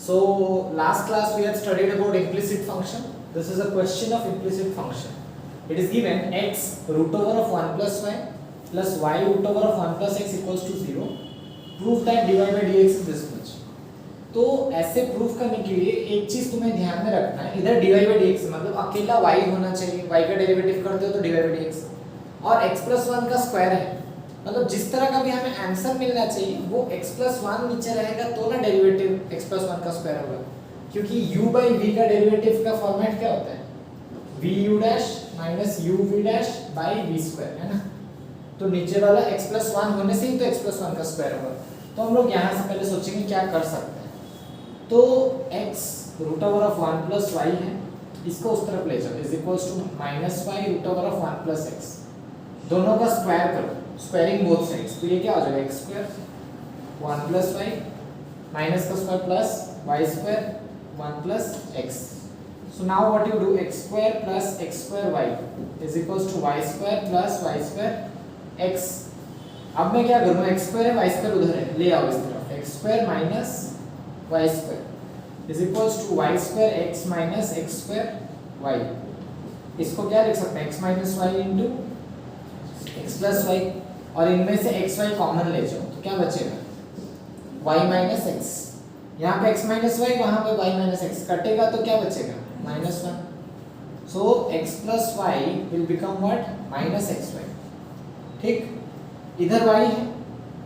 So last class we had studied about implicit function. This is a question of implicit function. It is given x root over of 1 plus y plus y root over of 1 plus x equals to 0. Prove that dy by dx is this much. तो ऐसे proof करने के लिए एक चीज तुम्हें ध्यान में रखना है, इधर dy by dx मतलब अकेला y होना चाहिए, y का डेरिवेटिव करते हो तो dy by dx, और x plus 1 का स्क्वायर है, मतलब जिस तरह का भी हमें आंसर मिलना चाहिए वो x plus 1 नीचे रहेगा तो ना डेरिवेटिव x plus 1 का स्क्वायर होगा, क्योंकि u by v का डेरिवेटिव का फॉर्मेट क्या होता है, vu dash minus uv dash by v square, है ना। तो नीचे वाला x plus 1 होने से ही तो x plus 1 का स्क्वायर होगा। तो हम लोग यहाँ से पहले सोचेंगे क्या कर सकते हैं। तो x root over of 1 plus y है, इसको उस तरफ ले जाओ, is equals to minus Y root over of 1 plus X, दोनों का स्क्वायर करो, स्क्वायरिंग बोथ साइड्स, तो ये क्या हो जाएगा x square 1 plus y minus का square plus y square 1 plus x। So now what you do, x square plus x square y is equals to y square plus y square x। अब मैं क्या करूँगा, x square है y square उधर है, ले आओ इस तरफ, x square minus y square is equals to y square x minus x square y। इसको क्या लिख सकते हैं, x minus y into x plus y, और इनमें से x y कॉमन ले जाओ तो क्या बचेगा y माइनस x, यहाँ पे x माइनस y, वहाँ पे y माइनस x, कटेगा तो क्या बचेगा minus 1। So x plus y will become what minus x Y. ठीक, इधर y है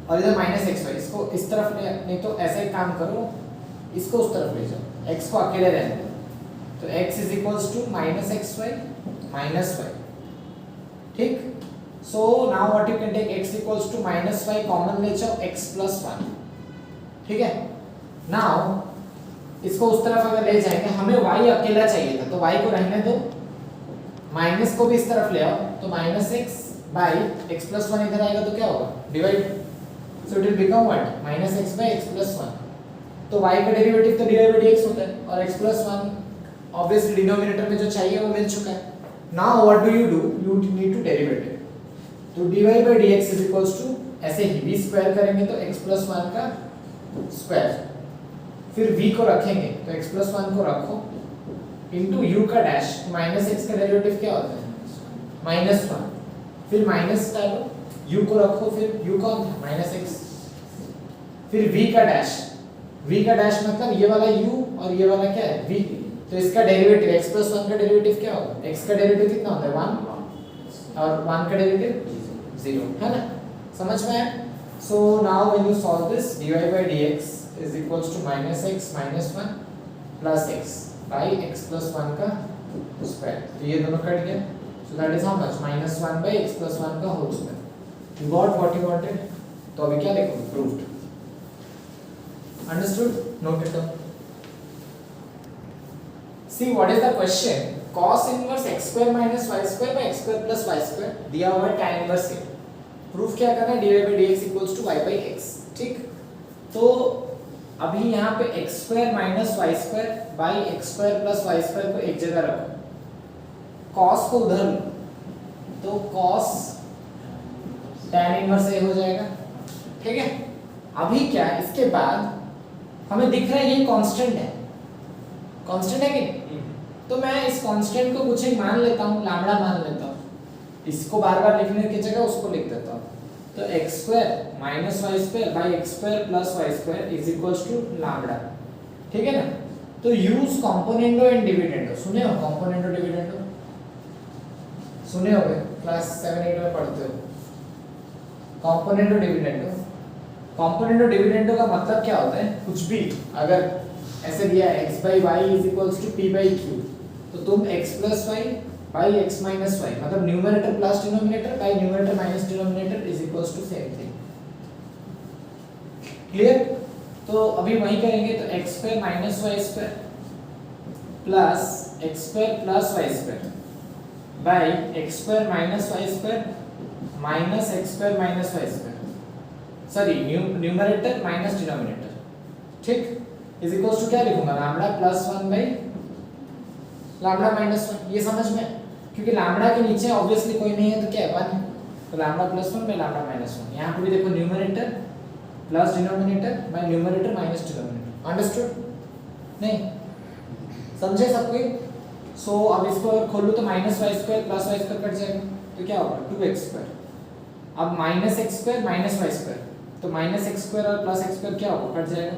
और इधर माइनस एक्स वाई, इसको इस तरफ ले, नहीं तो ऐसा ही काम करो, इसको उस तरफ ले जाओ, x को अकेले रहने दो, तो x is equals to minus x y minus y. ठीक, so now what you can take, x equals to minus y common ले जाओ, x प्लस 1। ठीक है, नाउ इसको उस तरफ अगर ले जाएंगे, हमें y अकेला चाहिए था तो y को रहने दो, माइनस को भी इस तरफ ले आओ, तो minus x by x plus 1 इधर आएगा तो क्या होगा divide, so it will become what minus x by x plus 1। तो y का डेरिवेटिव तो dy by dx होता है, और x plus 1 ऑब्वियसली डिनोमिनेटर में जो चाहिए वो मिल चुका है। Now what do, you need to derivative, तो dy by dx is equals to, ऐसे ही v स्क्वायर करेंगे तो x plus 1 का स्क्वायर, फिर v को रखेंगे तो x plus 1 को रखो इनटू u का डैश, माइनस x का डेरिवेटिव क्या होता है माइनस 1, फिर माइनस डालो, u को रखो, फिर u कौन था माइनस x, फिर v का डैश, v का डैश मतलब ये वाला u और ये वाला क्या है v, तो इसका डेरिवेटिव x plus 1 का डेरिवेटिव क्या होगा, x का डेरिवेटिव कितना होता है 1 और 1 का डेरिवेटिव 0, है ना, समझ में आया। So now when you solve this, dy by dx is equals to minus X minus 1 plus x by x plus 1 का स्क्वायर, तो ये दोनों कट गया, so that is how much minus 1 by x plus 1 का whole square. You got what you wanted, तो अभी क्या लिखोगे proved, understood, note it down. See what is the question, cos inverse x square minus y square by x square plus y square दिया हुआ है tan inverse से, proof क्या करना है dy by dx equals to y by x। ठीक, तो अभी यहाँ पे x square minus y square by x square plus y square को एक जगह रखो, cos को उधर लो, तो cos tan inverse a हो जाएगा। ठीक है, अभी क्या है, इसके बाद हमें दिख रहा है ये कांस्टेंट है, कांस्टेंट है कि नहीं, तो मैं इस कांस्टेंट को कुछ एक मान लेता हूँ, लैम्बडा मान लेता हूँ, इसको बार बार लिखने की जगह उसको लिख देता हूँ, तो x square minus Y square by X square plus Y square is equals to lambda. ठीक है ना, तो यूज कॉम्पोनेंडो एंड डिविडेंडो, सुने हो कॉम्पोनेंडो डिविडेंडो, सुने होगे क्लास 7-8 में पढ़ते हो, कॉम्पोनेंडो डिविडेंडो। कॉम्पोनेंट और डिविडेंडो का मतलब क्या होता है, कुछ भी अगर ऐसे दिया है x by y is equals to p by q, तो तुम x plus y by x minus y, मतलब numerator plus denominator by numerator minus denominator is equals to same thing. Clear, तो अभी वही करेंगे, तो x square minus y square plus x square plus y square by x square minus y square minus x square minus y square, sorry numerator minus denominator. ठीक, is equals to क्या लिखूंगा lambda plus 1 by lambda minus 1, ये समझ में, क्योंकि lambda के नीचे obviously कोई नहीं है तो क्या है 1 है, तो lambda plus 1 by lambda minus 1। यहाँ पे भी देखो numerator plus denominator by numerator minus denominator, understood. नहीं समझे सब कोई? सो अब इसको अगर खोलूँ तो minus Y square plus Y square cut जाएगा, तो क्या होगा 2x स्क्वायर। अब minus X square minus Y square, तो माइनस एक्स स्क्वायर और प्लस एक्स स्क्वायर क्या होगा, कट जाएगा।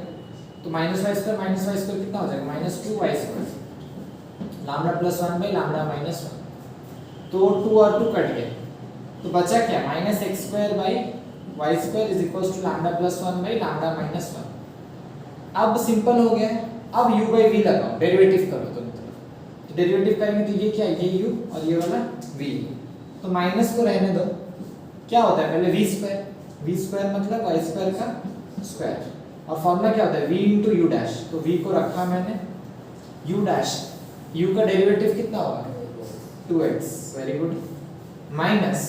तो माइनस वाई स्क्वायर कितना हो जाएगा, minus 2y square lambda plus 1 by lambda minus 1। तो 2 और 2 कट गए, तो बचा क्या, minus X square by Y square is equal to lambda plus 1 by lambda minus 1। अब सिंपल हो गया। अब u बाई v लगाओ, डेरिवेटिव करो तुम। तो डेरिवेटिव करेंगे तो ये क्या है, ये u और ये वाला v, तो माइनस को रहने दो। क्या होता है पहले v स्क्वायर मतलब y स्क्वायर का स्क्वायर, और फॉर्मूला क्या होता है v इंटू यू डैश। तो v को रखा मैंने, u डैश, u का डेरिवेटिव कितना होगा 2x, very good, minus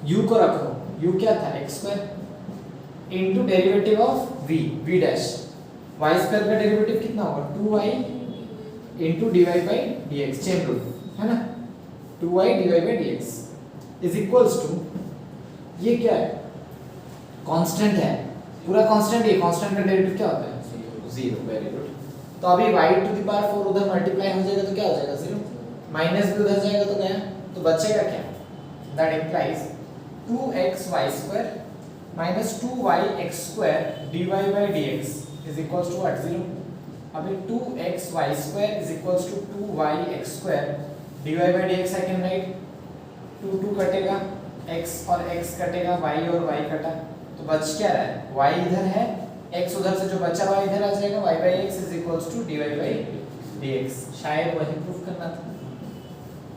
u को रखो, u क्या था x square into derivative of v dash, y square का डेरिवेटिव कितना होगा 2y into dy by dx, chain rule है ना, 2y dy by dx is equals to, ये क्या है कांस्टेंट है, पूरा कांस्टेंट, ये कांस्टेंट का डेरिवेटिव क्या होता है 0, वेरी गुड। तो अभी y टू द पावर 4 उधर मल्टीप्लाई हो जाएगा तो क्या हो जाएगा 0, माइनस भी उधर जाएगा तो गया, तो बचेगा क्या, that implies 2xy square minus 2yx square dy by dx is equals to what 0। अभी 2xy square is equals to 2yx square dy by dx I can write, 2 कटेगा, x और x कटेगा, y और y कटा, तो बच क्या रहा है, y इधर है, x उधर से जो बचा y इधर आ जाएगा, y by x is equals to dy by dx। शायद वही प्रूफ करना था,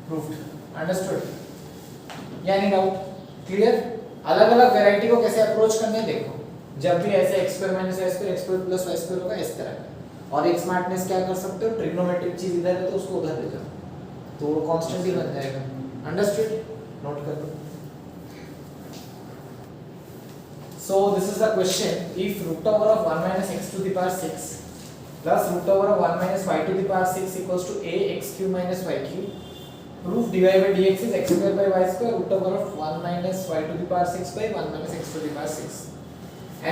प्रूफ्ड, अंडरस्टूड या एनी डाउट, क्लियर। अलग अलग वैरायटी को कैसे अप्रोच करने हैं देखो, जब भी ऐसे x square minus y square x square plus y square होगा इस तरह। और एक स्मार्टनेस क्या कर सकते हो, ट्रिग्नोमेट्रिक चीज इधर है तो उसको उधर ले जाओ, तो वो कांस्टेंट ही बन जाएगा, अंडरस्टूड, नोट कर लो। So this is the question, if root over of 1 minus x to the power 6 plus root over of 1 minus y to the power 6 equals to a x cube minus y cube, proof dy by dx is x square by y square root over of 1 minus y to the power 6 by 1 minus x to the power 6।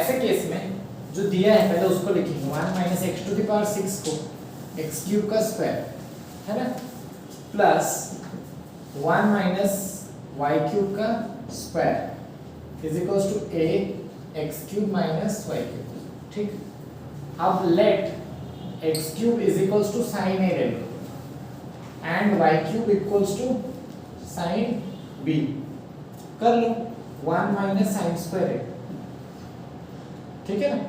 ऐसे case में जो दिया है पहले उसको लिखेंगे, 1 minus x to the power 6 को x cube का स्क्वायर है ना, प्लस 1 minus y cube का square is equals to a x cube minus y cube, ठीक। अब let x cube is equals to sin a ले लो and y cube equals to sin b, कर लो 1 minus sin square a, ठीक है ना,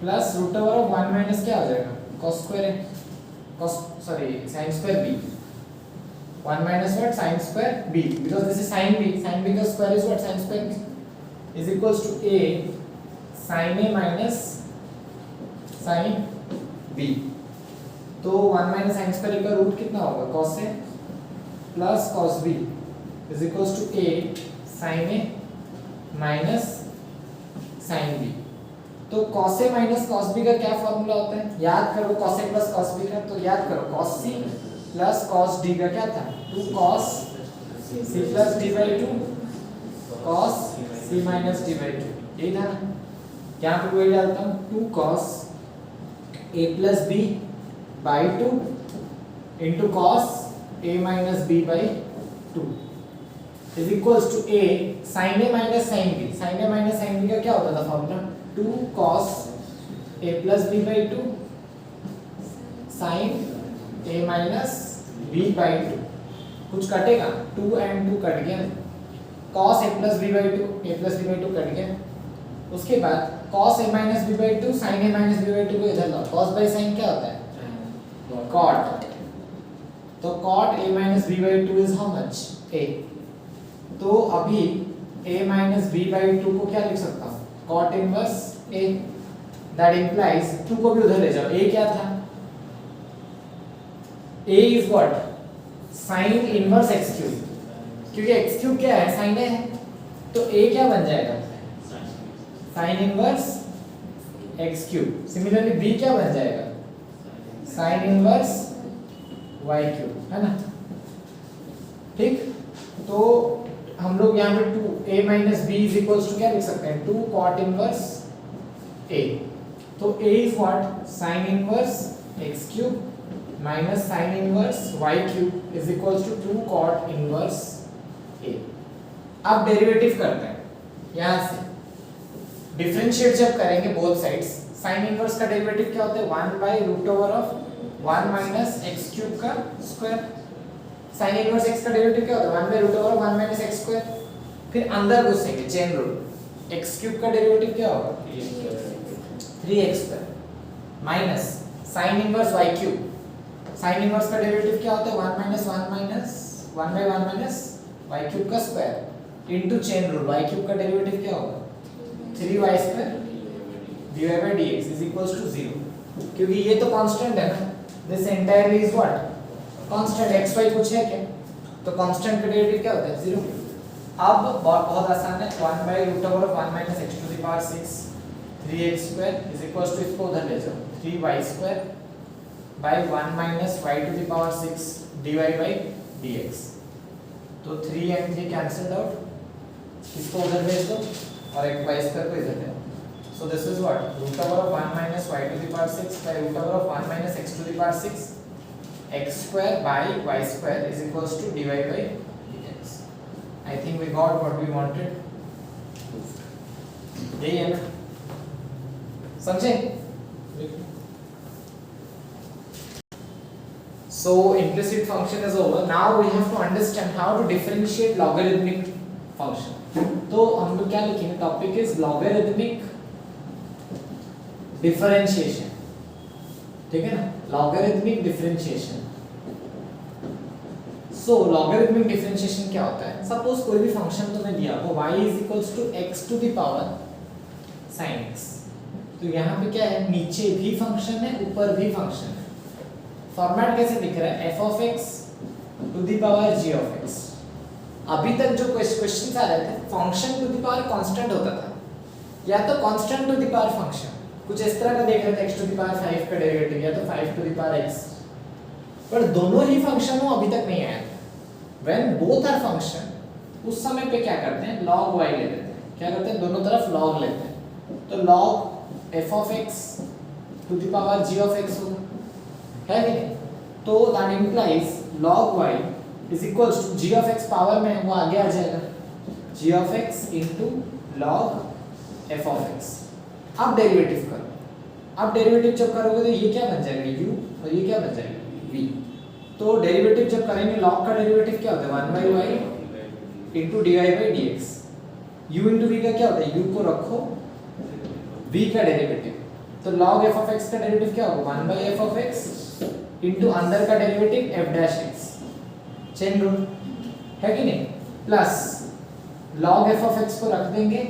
plus root over of 1 minus क्या हो जाएगा cos square a, cos sorry sin square b, 1 minus what sin square b, because this is sin b का square is what sin square b is equals to a sin a minus sin b। तो 1 minus sin square a का root कितना होगा cos a plus cos b is equals to a sin a minus sin b। तो cos a minus cos b का क्या formula होता है, याद करो cos a plus cos b का, तो याद करो cos c plus cos d का क्या था 2 cos c plus d by 2 cos c minus d by 2, यही था ना। यहाँ पे वही डालता हूँ 2 cos a plus b by 2 into cos a minus b by 2 is equals to a sin a minus sin b। sin a minus sin b का क्या होता था formula 2 cos a plus b by 2 sin a minus b by 2, कुछ कटेगा 2 and 2 cut गया, cos a plus b by 2 a plus b by 2 cut गया, उसके बाद cos a minus b by 2 sin a minus b by 2 को इधर लाओ, cos by sin क्या होता है cot, तो cot a minus b by 2 is how much a, तो अभी a minus b by 2 को क्या लिख सकता हूँ cot inverse a, that implies 2 को भी उधर ले जाओ, a क्या था a is what sin inverse x cube, क्योंकि x cube क्या है sin a है, तो a क्या बन जाएगा sin inverse x cube। Similarly b क्या बन जाएगा sin inverse y cube, है ना, ठीक। तो हम लोग यहाँ पे 2 a minus b is equals to क्या लिख सकते हैं 2 cot inverse a, तो a is what? Sin inverse x cube minus sin inverse y cube is equals to 2 cot inverse a. अब डेरिवेटिव करते हैं यहाँ से, डिफरेंशिएट जब करेंगे बोथ साइड्स, साइन इनवर्स का डेरिवेटिव क्या होता है? 1 by root over of 1 minus X cube का स्क्वायर। साइन इनवर्स x का डेरिवेटिव क्या होता है? 1 by root over 1 minus X square. फिर अंदर घुसेंगे, चेन रूल, x क्यूब का डेरिवेटिव क्या होगा? 3x square minus sine inverse y cube, sine inverse का डेरिवेटिव क्या होता है? 1 minus 1 minus 1 by 1 minus y cube का square into chain rule, y cube का डेरिवेटिव क्या होगा? 3y square dy by dx is equals to 0, क्योंकि ये तो कांस्टेंट है ना, this entirely is what? Constant. xy कुछ है क्या? तो कांस्टेंट का डेरिवेटिव क्या होता है? 0। अब बहुत आसान है, 1 by root over of 1 minus x to the power 6 3x square is equals to, इसको उधर ले जाओ, 3y square by 1 minus y to the power 6 dy by dx। तो 3 and 3 कैंसिल्ड आउट, इसको उधर भेज दो और एक y स्क्वायर को इधर ले। So this is what? Root over of 1 minus y to the power 6 by root over of 1 minus x to the power 6 x square by y square is equals to dy by dx. I think we got what we wanted. यही है ना, समझे? So implicit function is over. Now we have to understand how to differentiate logarithmic function. तो हम लोग क्या लिखेंगे? Topic is logarithmic differentiation, ठीक है ना, लॉगरिथमिक डिफरेंशिएशन। सो लॉगरिथमिक डिफरेंशिएशन क्या होता है? सपोज कोई भी फंक्शन तुम्हें दिया हो y is equals to x to the power sin x, तो यहाँ पे क्या है? नीचे भी फंक्शन है, ऊपर भी फंक्शन है। फॉर्मेट कैसे दिख रहा है? f of x to the power g of x। अभी तक जो क्वेश्चंस आ रहे थे, function to the power constant होता था, या तो constant to the power function, कुछ इस तरह का देख रहे थे, x टू द पावर 5 का डेरिवेटिव या तो 5 टू द पावर x, पर दोनों ही फंक्शन हो अभी तक नहीं आया। व्हेन बोथ आर फंक्शन, उस समय पे क्या करते हैं? log y ले लेते हैं। क्या करते हैं? दोनों तरफ log लेते हैं, तो log f of x to the power g of x होगा, है नहीं? तो that implies log y is equals to g of x power में वो आगे आ जाएगा, g of x into log f of x। अब डेरिवेटिव करो, अब डेरिवेटिव जब करोगे तो ये क्या बन जाएगा? u, और ये क्या बन जाएगा? v। तो डेरिवेटिव जब करेंगे, log का डेरिवेटिव क्या होता है? 1 by y into dy by dx। u into v का क्या होता है? u को रखो, v का डेरिवेटिव, तो log f of x का डेरिवेटिव क्या होगा? 1 by f of x into अंदर का derivative f dash x, chain rule है कि नहीं, plus log f of x को रख देंगे,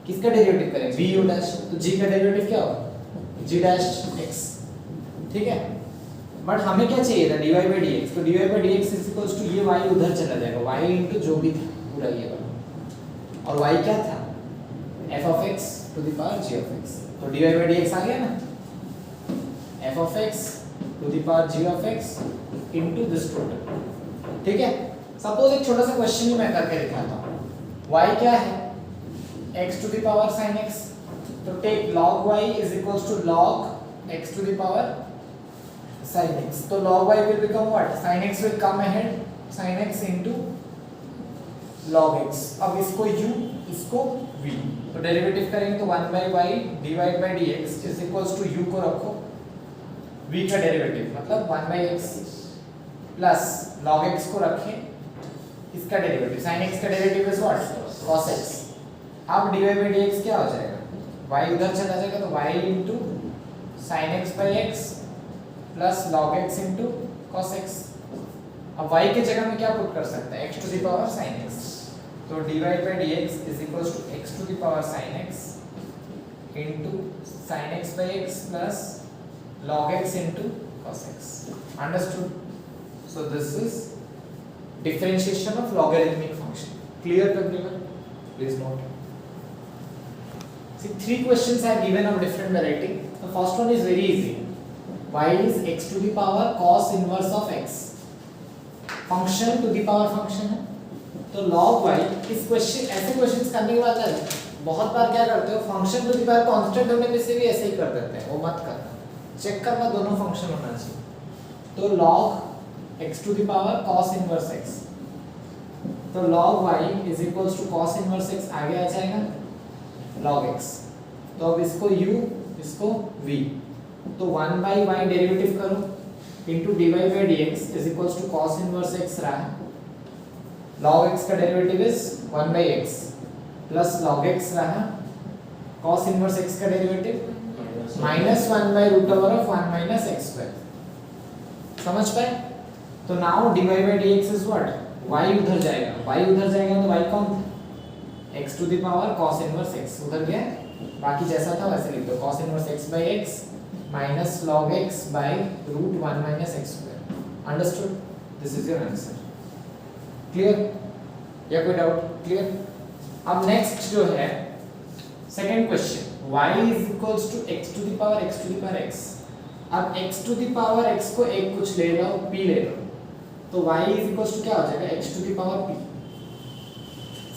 किसका डेरिवेटिव करेंगे? v u dash, तो g का डेरिवेटिव क्या होगा? g dash x, ठीक है। बट हमें क्या चाहिए था? dy by dx, तो dy by dx is equals to ये y उधर चला जाएगा, y इनटू जो भी था पूरा ये वाला, और y क्या था? f of x to the power g of x, तो dy by dx आ गया ना, f of x to the power g of x into this total, ठीक है। सपोज एक छोटा सा क्वेश्चन ही मैं करके दिखाता हूँ, y क्या है? x to the power sin x, तो take log y is equals to log x to the power sin x, तो log y will become what? Sin x will come ahead, sin x into log x। अब इसको u, इसको v, तो derivative करेंगे तो 1 by y divided by dx is equals to u को रखो, v का डेरिवेटिव मतलब 1 by x plus log x को रखें, इसका डेरिवेटिव sin x का derivative is what? cos x। अब dy by dx क्या हो जाएगा? y उधर चला जाएगा, तो y into sin x by x plus log x into cos x। अब y के जगह में क्या पुट कर सकते हैं? x to the power sin x, तो dy by dx is equals to x to the power sin x into sin x by x plus log x into cos x। Understood? So this is differentiation of logarithmic function. Clear to everyone? Please note. See, 3 questions I have given of different variety. The first one is very easy. Y is x to the power cos inverse of x. Function to the power function है, तो log y, इस question, ऐसे questions करने के बाद बहुत बार क्या करते हो, function to the power constant होने पे से भी ऐसे ही कर देते हैं, वो मत करना, चेक करना दोनों फंक्शन होना चाहिए। तो log x to the power cos inverse x, तो log y is equals to cos inverse x आगे आ जाएगा log x। तो अब इसको u इसको v, तो 1 by y डेरिवेटिव करो into dy by dx is equals to cos inverse x रहा, log x का derivative is 1 by x plus log x रहा, cos इनवर्स x का derivative minus 1 by root over of 1 minus x square. समझ पाए? तो now dy by dx is what, y उधर जाएगा, y उधर जाएगा तो y कौन था, x to the power cos inverse x उधर गया, बाकी जैसा था वैसे लिख दो, cos inverse x by x minus log x by root 1 minus x square. Understood? This is your answer. Clear या कोई डाउट? क्लियर। अब नेक्स्ट जो है second question, y is equals to x to the power x। अब x to the power x को एक कुछ ले लो, p ले लो, तो y इज इक्वल्स टू क्या हो जाएगा, x to the power p।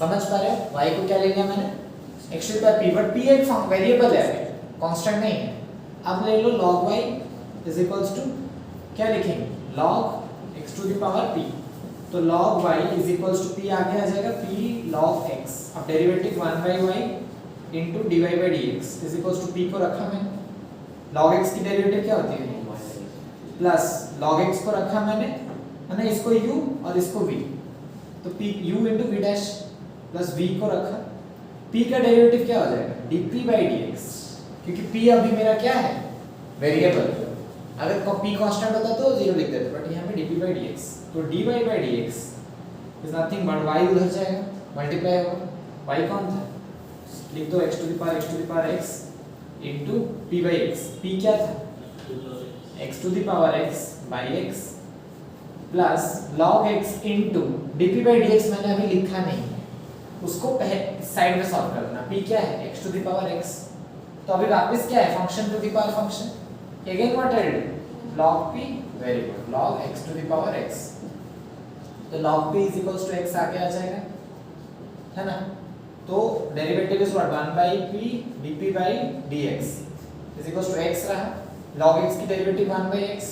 समझ पा रहे हो? y को क्या ले लिया मैंने, x to the power p, but p एक वेरिएबल है, कांस्टेंट नहीं है। अब ले लो log y is equals to क्या लिखेंगे, log x to the power p, तो log y is equals to p आगे आ जाएगा p log x। अब derivative 1 by y into dy by dx is equals to p को रखा मैंने, log x की डेरिवेटिव क्या होती है, प्लस log x को रखा मैंने, है ना, इसको u और इसको v, तो p u into v dash plus v को रखा, p का डेरिवेटिव क्या हो जाएगा, dp by dx, क्योंकि p अभी मेरा क्या है, वेरिएबल। अगर p कांस्टेंट होता तो 0 लिख देते, बट यहाँ पे dp by dx, तो dy by dx is nothing but y उधर जाएगा, मल्टीप्लाई होगा, y कौन था, लिख दो x to the power x into p by x, p क्या था, x to the power x by x plus log x into dp by dx मैंने अभी लिखा नहीं है, उसको साइड में सॉल्व करना। p क्या है, x to the power x, तो अभी वापस क्या है, function to the power function, again what I did, log p, very good, log x to the power x, तो log p is equals to x आगे आ जाएगा, है ना, तो derivative is what, 1 by p dp by dx is equals to x रहा, log x की derivative 1 by x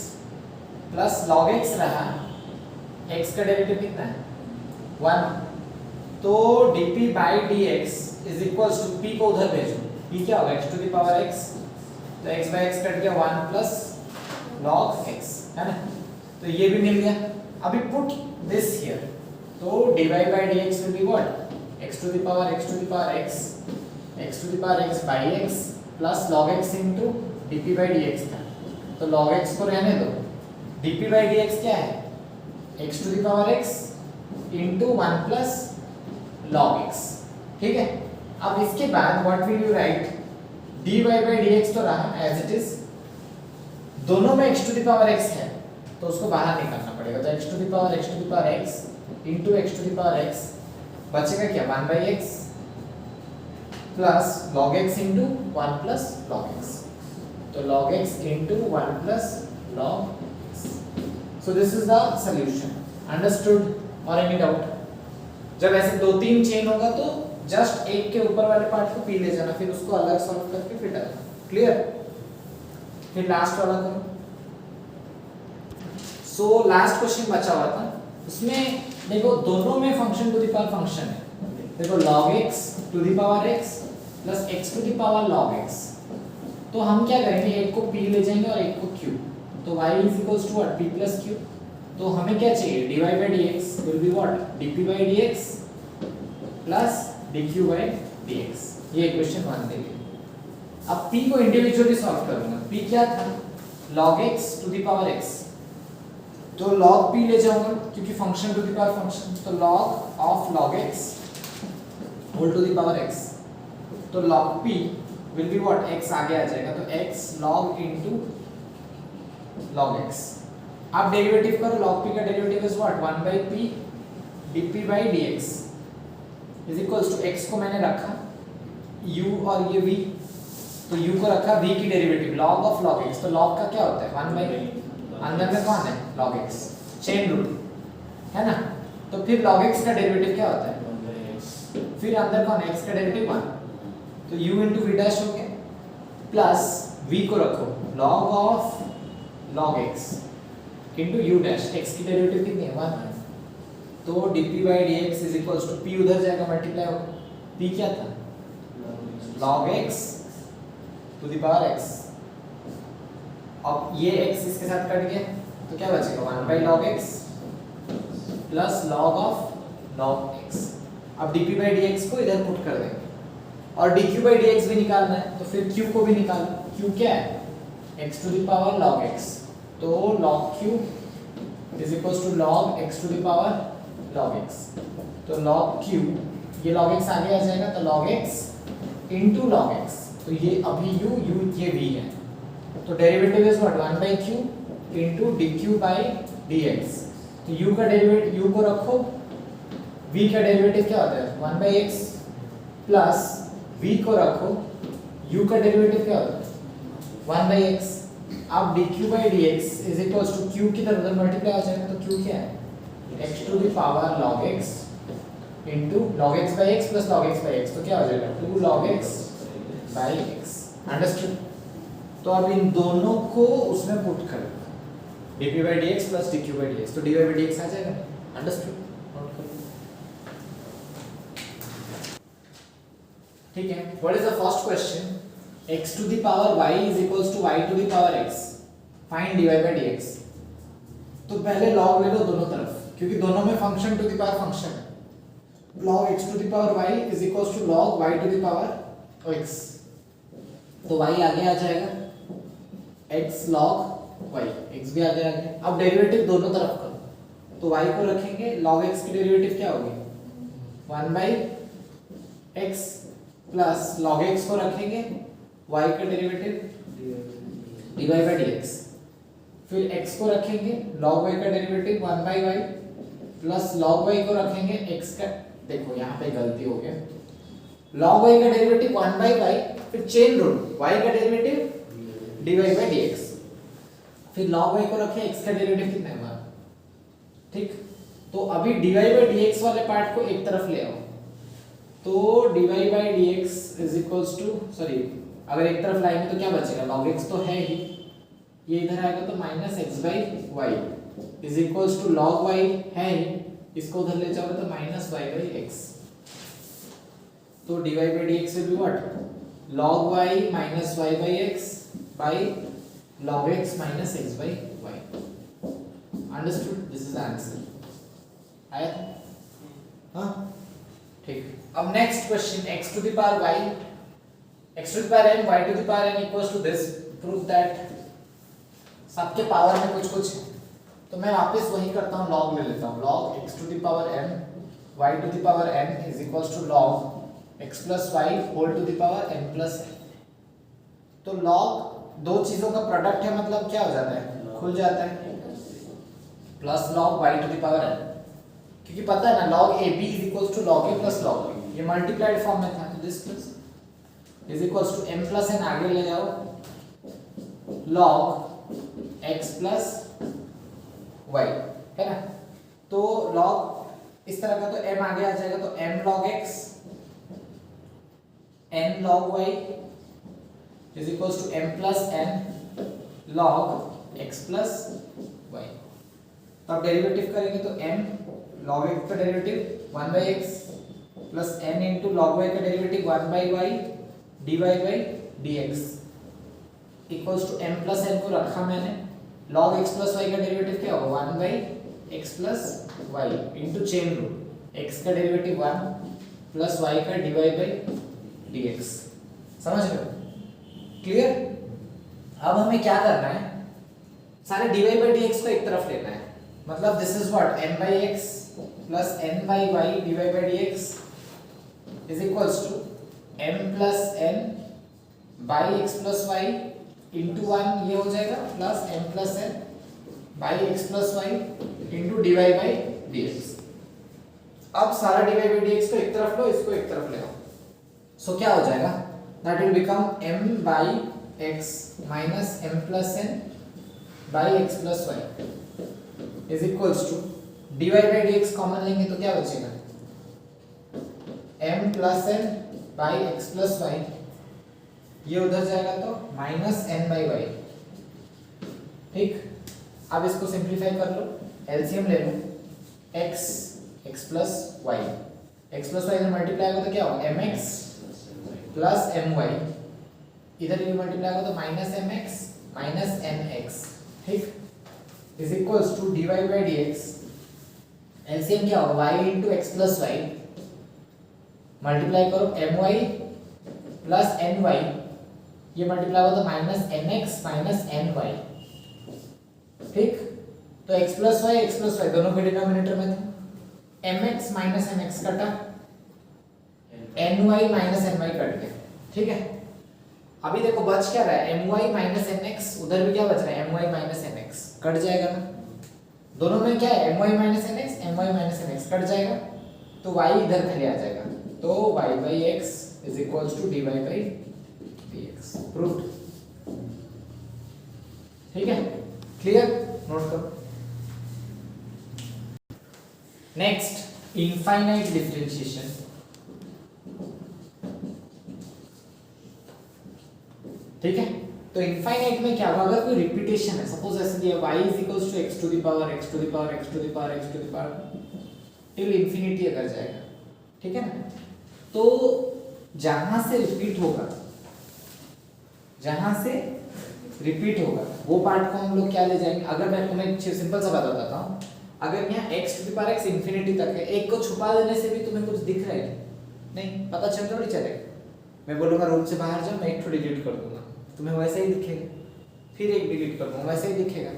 plus log x रहा, x का डेरिवेटिव कितना है 1, तो dp by dx is equals to p को उधर भेजो, p क्या होगा, x to the power x, तो x by x कट गया 1 प्लस log x, है ना, तो ये भी मिल गया। अभी पुट दिस हियर, तो dy by dx will be what, x to the power x to the power x to the power x by x plus log x into dp by dx था, तो log x को रहने दो, dp by dx क्या है, x to the power x into 1 plus log x, ठीक है। अब इसके बाद what will you write, dy by dx तो रहा as it is, दोनों में x to the power x है तो उसको बाहर निकालना पड़ेगा, तो x to the power x into x to the power x बचेगा क्या, 1 by x plus log x into 1 plus log x, तो log x into 1 plus log x, so this is the solution। understood or any doubt? जब ऐसे 2-3 chain होगा तो just एक के ऊपर वाले पार्ट को पी ले जाना, फिर उसको अलग सॉल्व करके फिर डालना, क्लियर। फिर लास्ट वाला करो। सो लास्ट क्वेश्चन बचा हुआ था, उसमें देखो दोनों में function to the power function है, देखो log x to the power x plus x to the power log x, तो हम क्या करेंगे, एक को p ले जाएंगे और एक को q, तो y is equals to what, p plus q, तो हमें क्या चाहिए, dy by dx will be what, dp by dx plus dq by dx, ये इक्वेशन 1 दे गई। अब p को इंडिविजुअली सॉल्व करूंगा, p क्या था, log x to the power x, तो log p ले जाऊंगा क्योंकि function to the power function, तो log of log x whole to the power x, तो log p will be what, x आगे आ जाएगा, तो x log into log x। आप डेरिवेटिव करो, log p का derivative is what, 1 by p dp by dx is equals to x को मैंने रखा u और ये v, तो u को रखा, v की derivative log of log x, तो log का क्या होता है 1 by, अंदर में कौन है log x, चेन रूल है ना, तो फिर log x का डेरिवेटिव क्या होता है, फिर अंदर कौन है, x का डेरिवेटिव 1, तो u इंटू वी डैश हो गया प्लस v को रखो log of log x into u dash, x की डेरिवेटिव कितनी है 1 है, तो dp by dx is equals to p उधर जाएगा मल्टीप्लाई होगा, p क्या था log x to the power x, अब ये x इसके साथ कट गया तो क्या बचेगा 1 by log x plus log of log x। अब dp by dx को इधर पुट कर देंगे और dq by dx भी निकालना है, तो फिर q को भी निकालो, q क्या है x to the power log x, तो log q is equals to log x to the power log x, तो log q ये log x आगे आ जाएगा तो log x into log x, तो ये अभी u ये v है, तो derivative is what 1 by q into dq by dx, तो u का डेरिवेटिव u को रखो, v का डेरिवेटिव क्या होता है 1 by x प्लस v को रखो, u का डेरिवेटिव क्या होता है 1 by x, अब dq by dx is equals to q की तरफ उधर मल्टीप्लाई हो जाएगा, तो q क्या है x to the power log x into log x by x plus log x by x, तो क्या हो जाएगा 2 log x by x, understood. तो अब इन दोनों को उसमें पुट कर dp by dx plus dq by dx, तो dy by dx आ जाएगा, अंडरस्टूड। ठीक है, what is the first question, x to the power y is equals to y to the power x, find dy by dx। तो पहले log ले लो दोनों तरफ, क्योंकि दोनों में function to the power function है, log x to the power y is equals to log y to the power x, तो y आगे आ जाएगा x log y, x भी आगे आ गया। अब डेरिवेटिव दोनों तरफ करो, तो y को रखेंगे log x की डेरिवेटिव क्या होगी 1 by x plus log x को रखेंगे y का डेरिवेटिव dy by dx, फिर x को रखेंगे log y का derivative 1 by y plus log y को रखेंगे x का, देखो यहाँ पे गलती हो गया, log y का डेरिवेटिव 1 by y, फिर चेन रूल y का डेरिवेटिव dy by dx, फिर log y को रखें x का डेरिवेटिव कितना है 1, ठीक। तो अभी dy by dx वाले पार्ट को एक तरफ ले आओ, तो dy by dx is equals to, sorry अगर एक तरफ लाएंगे तो क्या बचेगा log x तो है ही, ये इधर आएगा तो minus x by y is equals to log y है ही, इसको उधर ले जाओगे तो माइनस y by x, तो dy by dx will be what log y minus y by x by log x minus x by y, understood, this is the answer। आया हाँ ठीक। अब next question x to the power y, x to the power n, y to the power n equals to this, prove that सबके power में कुछ कुछ, तो मैं वापस वही करता हूँ, log ले लेता हूँ, log x to the power n y to the power n is equals to log x plus y whole to the power n plus n, तो log दो चीजों का प्रोडक्ट है, मतलब क्या हो जाता है खुल जाता है, plus log y to the power n, क्योंकि पता है ना log ab is equals to log a plus log b, ये मल्टीप्लाइड फॉर्म में था, तो this plus is equals to m plus n आगे ले जाओ log x प्लस y, है ना, तो log इस तरह का, तो m आगे आ जाएगा, तो m log x n log y is equals to m plus n log x plus y, तो अब डेरिवेटिव करेंगे तो m log x का derivative 1 by x plus n into log y का derivative 1 by y dy by dx equals to m plus n को रखा मैंने, log x plus y का डेरिवेटिव क्या होगा 1 by x plus y into chain rule, x का derivative 1 plus y का dy by dx, समझ रहे हो, क्लियर। अब हमें क्या करना है, सारे dy by dx को एक तरफ लेना है, मतलब this is what m by x plus n by y dy by dx is equals to m plus n by x plus y into 1 ये हो जाएगा plus m plus n by x plus y into dy by dx। अब सारा dy by dx को एक तरफ लो, इसको एक तरफ ले आओ, सो क्या हो जाएगा, that will become m by x minus m plus n by x plus y is equals to dy by dx common लेंगे तो क्या बचेगा m plus n by x plus y ये उधर जाएगा तो -n/y, ठीक। अब इसको सिंप्लीफाई कर लो, एलसीएम ले लो, x plus y, x plus y इधर मल्टीप्लाई होगा तो क्या होगा mx plus my, इधर भी मल्टीप्लाई होगा तो -mx minus nx, ठीक, is equals to dy by dx, LCM क्या होगा y into x plus y, multiply करो my plus ny, ये मल्टीप्लाई होगा तो -nx minus ny, ठीक। तो x plus y दोनों के डिनोमिनेटर में थे, mx minus nx कटा, ny minus ny कट गया, ठीक है। अभी देखो बच क्या रहा है, my minus nx, उधर भी क्या बच रहा है, my minus nx कट जाएगा ना, दोनों में क्या है, my minus nx कट जाएगा, तो y इधर खाली आ जाएगा, तो y by x is equals to dy by dx, proved, ठीक है, क्लियर, नोट करो। नेक्स्ट, इनफाइनाइट डिफरेंशिएशन, ठीक है। तो इनफाइनाइट में क्या होगा, अगर कोई रिपीटेशन है, सपोज ऐसे दिया y is equals to x to the power x to the power x to the power x to the power till infinity अगर जाएगा, ठीक है ना, तो जहां से रिपीट होगा, जहां से रिपीट होगा वो पार्ट को हम लोग क्या ले जाएंगे, अगर मैं तुम्हें सिंपल सा बता देता हूँ, अगर यहाँ x to the power x infinity तक है, एक को छुपा देने से भी तुम्हें कुछ दिख रहा है नहीं, पता चल थोड़ी चलेगा, मैं बोलूंगा रूम से बाहर जाओ, मैं एक थोड़ी डिलीट कर दूंगा, तुम्हें वैसे ही दिखेगा, फिर एक डिलीट कर दूंगा, वैसे ही दिखेगा।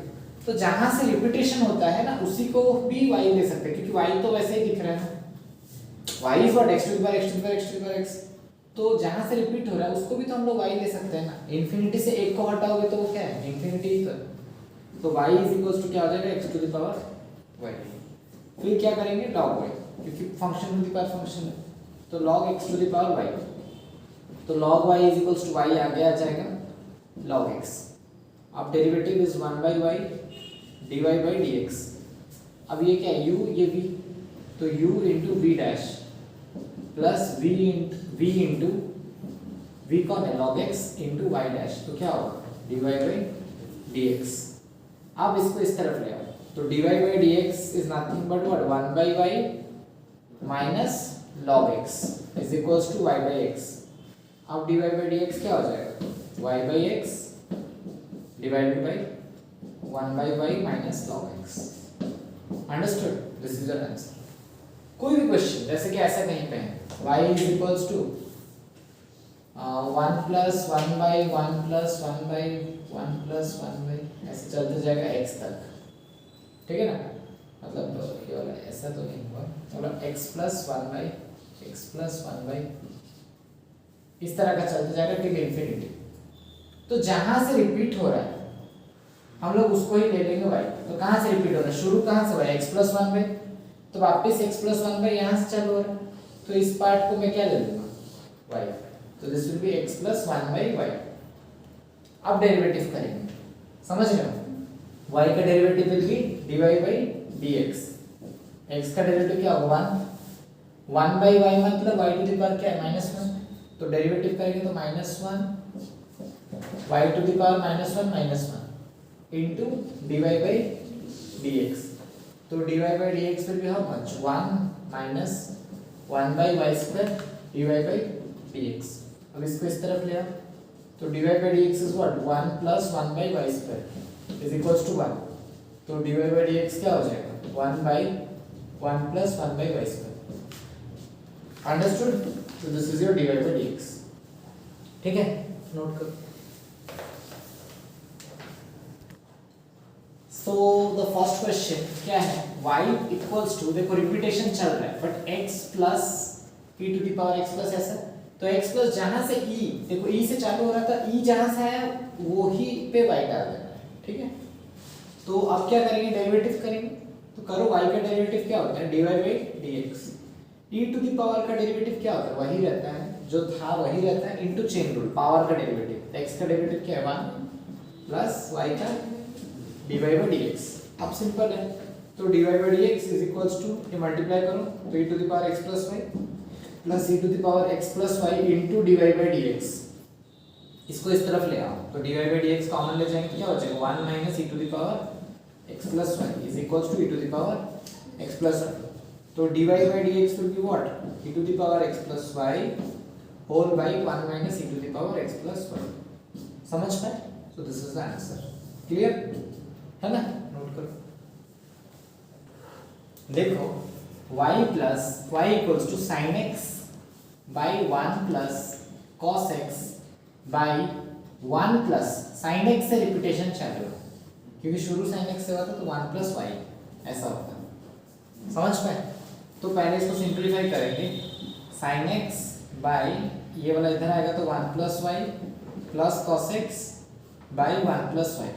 तो जहां से रिपीटेशन होता है ना, उसी को भी y ले सकते हैं, क्योंकि y तो वैसे ही दिख रहा है ना, y is what x to the power x to the power x to the power x, तो जहां से रिपीट हो रहा है उसको भी तो हम लोग y ले सकते हैं ना, इंफिनिटी से एक को हटाओगे तो वो क्या है, इंफिनिटी ही तो y is equals to क्या हो जाएगा, x to the power y, फिर क्या करेंगे, log y, क्योंकि function to the power function है, तो log x to the power y, तो log y is equals to y आगे आ जाएगा log x, अब derivative is 1 by y dy by dx, अब ये क्या है, u ये v, तो u into v dash plus v into v कौन है, log x into y dash, तो क्या होगा dy by dx। अब इसको इस तरफ ले आओ, तो dy by dx is nothing but what, 1 by y minus log x is equals to y by x, अब dy by dx क्या हो जाएगा, y by x divided by 1 by y minus log x, understood, this is your answer। कोई भी question जैसे कि ऐसा कहीं पे है, y is equals to 1 plus 1 by 1 plus 1 by 1 plus 1 by, ऐसे चलते जाएगा x तक, ठीक है ना, मतलब ये वाला ऐसा तो नहीं हुआ, मतलब x plus 1 by x plus 1 by इस तरह का चलते जाएगा टिल इंफिनिटी। तो जहां से रिपीट हो रहा है हम लोग उसको ही ले लेंगे y, तो कहां से रिपीट हो रहा है, शुरू कहां से हुआ x plus 1 by, तो वापस x plus 1 by यहां से चालू हो रहा है, तो इस पार्ट को मैं क्या ले लूंगा y, तो this will be x plus 1 by y। अब डेरिवेटिव करेंगे, समझ रहे हो, y का derivative will be dy by dx, x का डेरिवेटिव क्या होगा 1 by y, मतलब y टू द पावर क्या है -1, तो डेरिवेटिव करेंगे तो -1 y to the power -1 into dy by dx, तो dy by dx will be how much, 1 minus 1 by y square dy by dx। अब इसको इस तरफ ले आओ, तो dy by dx is what, 1 plus 1 by y square is equals to 1, तो dy by dx क्या हो जाएगा, 1 by 1 plus 1 by y square, understood, so this is your dy by dx, ठीक है, नोट करो। So the first question क्या है, y equals to, देखो रिपीटेशन चल रहा है but x plus e to the power x plus ऐसा, तो x plus जहां से e, देखो e से चालू हो रहा था, e जहां से आया वो ही पे y डाल देना है, ठीक है। तो अब क्या करेंगे, डेरिवेटिव करेंगे, तो करो y का डेरिवेटिव क्या होता है, dy by dx, e to the power का डेरिवेटिव क्या होता है, वही रहता है जो था वही रहता है, इनटू चेन रूल, पावर का डेरिवेटिव, x का डेरिवेटिव क्या है 1 प्लस y का dy by dx, अब सिंपल है, तो dy by dx is equals to, ये मल्टीप्लाई करो तो e to the power x plus y plus e to the power x plus y into dy by dx, इसको इस तरफ ले आओ तो dy by dx कॉमन ले जाएंगे, क्या हो जाएगा 1 minus e to the power x plus y is equals to e to the power x plus y. तो dy by dx will be what e to the power x plus y whole by 1 minus e to the power x plus y. समझ पाए? So this is the answer. Clear? है ना? Note करो. देखो y plus y equals to sin x by 1 plus cos x by 1 plus sin x से repetition चालू है क्योंकि शुरू sin x से हुआ था तो 1 plus y ऐसा होता है. समझ पाए? तो पहले इसको सिंप्लीफाई करेंगे. sin x बाई ये वाला इधर आएगा तो 1 plus y plus cos x by 1 plus y.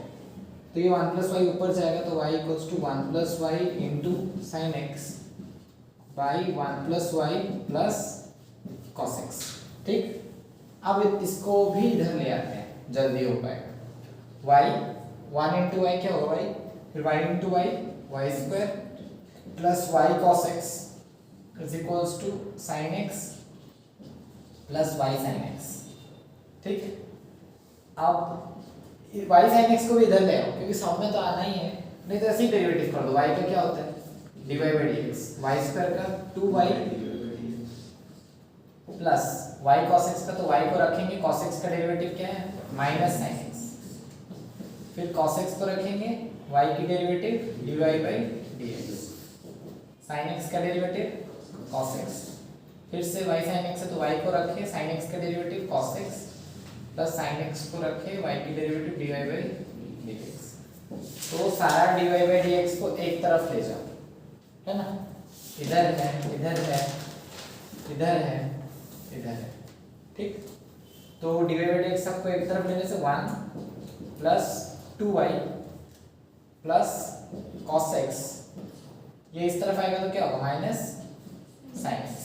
तो ये 1 प्लस वाई ऊपर जाएगा तो y equals to 1 plus y into sine x by 1 plus y plus cos x. ठीक. अब इसको भी इधर ले आते हैं, जल्दी हो पाएगा. y 1 इंटू वाई क्या होगा y, फिर y into y y square plus y cos x is equals to sine x plus y sine x. ठीक. अब वाई साइन एक्स को भी इधर ले आओ क्योंकि सब में तो आना ही है, नहीं तो ऐसे ही डेरिवेटिव कर दो. y का क्या होता है dy by dx y square का 2y plus y cos x का, तो y को रखेंगे कॉस एक्स का डेरिवेटिव क्या है माइनस साइन एक्स, फिर cos x को रखेंगे y की derivative dy by dx, sin x का डेरिवेटिव cos x, फिर से y sin x है तो y को रखे sin x का derivative cos x plus sin x को रखे y की डेरिवेटिव dy by dx. तो सारा dy by dx को एक तरफ ले जाओ, है ना. इधर है, इधर है, इधर है, इधर है. ठीक. तो dy by dx सबको एक तरफ लेने से 1 plus 2y plus cos x, ये इस तरफ आएगा तो क्या होगा minus sin x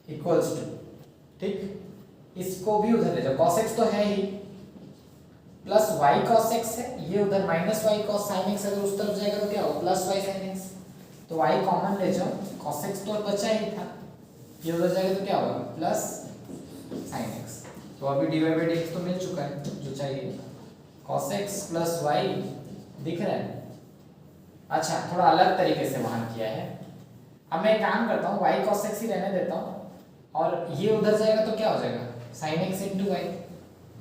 equals to. ठीक. इसको भी उधर ले जाओ, cos x तो है ही प्लस y cos x है, ये उधर minus y cos sin x, अगर उस तरफ जाएगा तो क्या होगा प्लस y sin x. तो y कॉमन ले जाओ, cos x तो बचा ही था, ये उधर जाएगा तो क्या होगा प्लस sin x. तो अभी dy by dx तो मिल चुका है जो चाहिए, cos x प्लस y दिख रहा है. अच्छा, थोड़ा अलग तरीके से वहां किया है. अब मैं एक काम करता हूँ y cos x ही रहने देता हूँ और ये उधर जाएगा तो क्या हो जाएगा sin x इंटू वाई.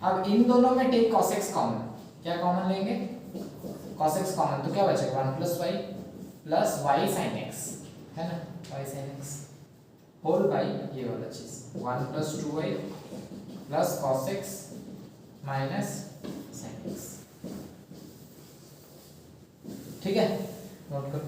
अब इन दोनों में टेक cos x कॉमन, क्या कॉमन लेंगे cos x कॉमन, तो क्या बचेगा 1 plus y plus y sin x, है ना, y sin x whole by ये वाला चीज 1 plus 2y plus cos x minus sin x. ठीक है, नोट करो.